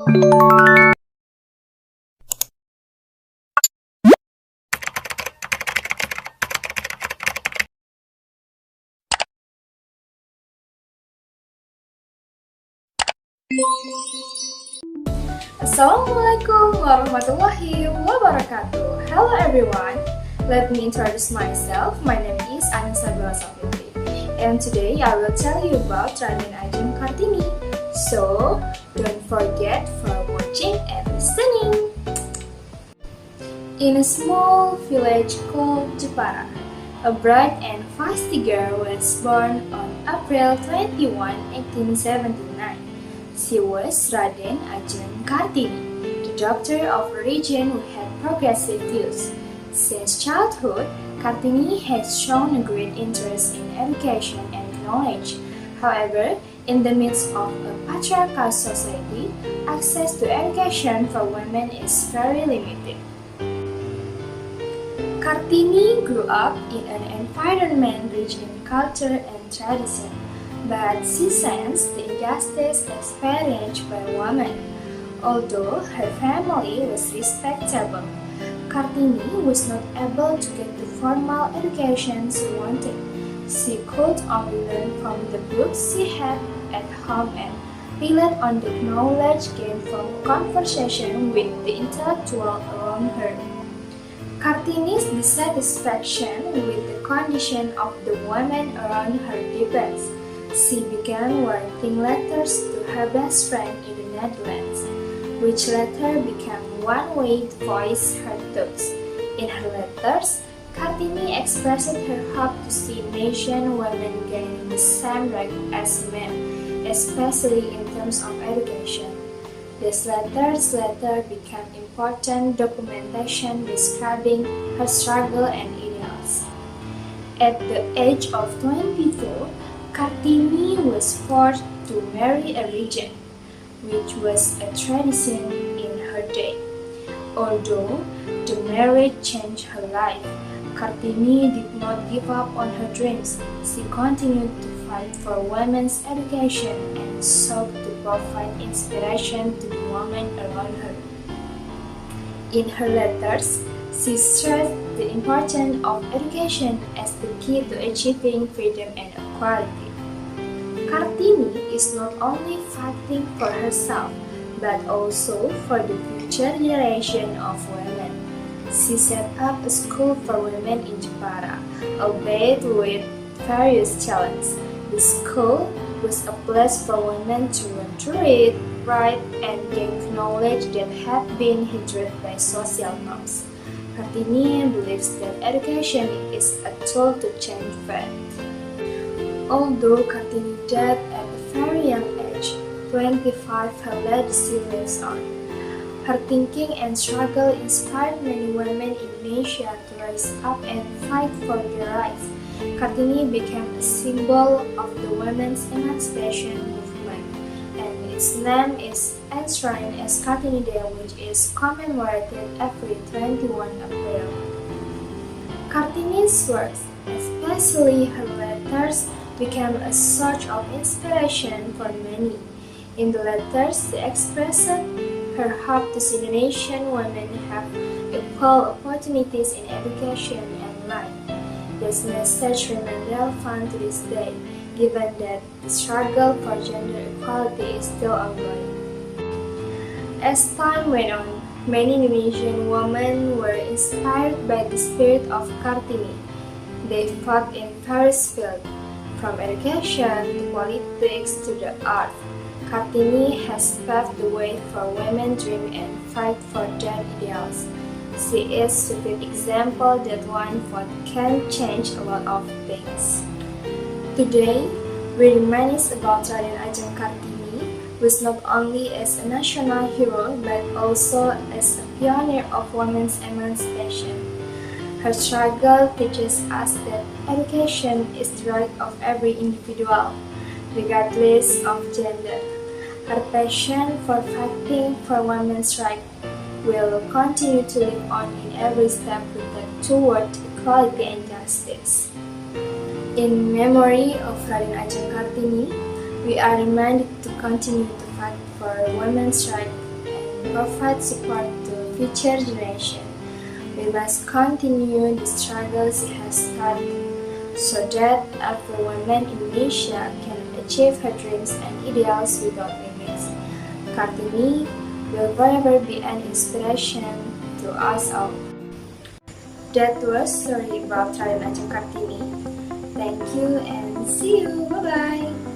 Assalamualaikum warahmatullahi wabarakatuh. Hello everyone. Let me introduce myself. My name is Anissa Safitri, and today I will tell you about Raden Ajeng Kartini. So don't forget for watching and listening. In a small village called Jepara, a bright and feisty girl was born on April 21, 1879. She was Raden Ajeng Kartini, the doctor of a region who had progressive views. Since childhood, Kartini has shown a great interest in education and knowledge. However, in the midst of a patriarchal society, access to education for women is very limited. Kartini grew up in an environment rich in culture and tradition, but she sensed the injustice experienced by women. Although her family was respectable, Kartini was not able to get the formal education she wanted. She could only learn from the books she had at home and relied on the knowledge gained from conversation with the intellectual around her. Kartini's dissatisfaction with the condition of the women around her deepens. She began writing letters to her best friend in the Netherlands, which later became one way to voice her thoughts. In her letters, Kartini expressed her hope to see Asian women gaining the same right as men, especially in terms of education. These letters later became important documentation describing her struggle and ideals. At the age of 24, Kartini was forced to marry a regent, which was a tradition in her day. Although the marriage changed her life, Kartini did not give up on her dreams. She continued to fight for women's education and sought to provide inspiration to the women around her. In her letters, she stressed the importance of education as the key to achieving freedom and equality. Kartini is not only fighting for herself, but also for the future generation of women. She set up a school for women in Jepara, albeit with various challenges. The school was a place for women to learn to read, write, and gain knowledge that had been hindered by social norms. Kartini believes that education is a tool to change fate. Although Kartini died at a very young age, 25, her legacy lives on. Her thinking and struggle inspired many women in Asia to rise up and fight for their rights. Kartini became a symbol of the women's emancipation movement, and its name is enshrined as Kartini Day, which is commemorated every 21 April. Kartini's works, especially her letters, became a source of inspiration for many. In the letters, she expressed her hope to see Indonesian women have equal opportunities in education and life. This message remains relevant to this day, given that the struggle for gender equality is still ongoing. As time went on, many Indonesian women were inspired by the spirit of Kartini. They fought in various fields, from education to politics to the arts. Kartini has paved the way for women dream and fight for their ideals. She is a vivid example that one vote can change a lot of things. Today, we reminisce about Raden Ajeng Kartini, who is not only as a national hero but also as a pioneer of women's emancipation. Her struggle teaches us that education is the right of every individual, regardless of gender. Her passion for fighting for women's rights will continue to live on in every step we take toward equality and justice. In memory of Raden Ajeng Kartini, we are reminded to continue to fight for women's rights provide support to future generations. We must continue the struggle she has started so that every woman in Indonesia can achieve her dreams and ideals without limits. Kartini will forever be an inspiration to us all. That was story about Raden Ajeng Kartini. Thank you and see you. Bye-bye.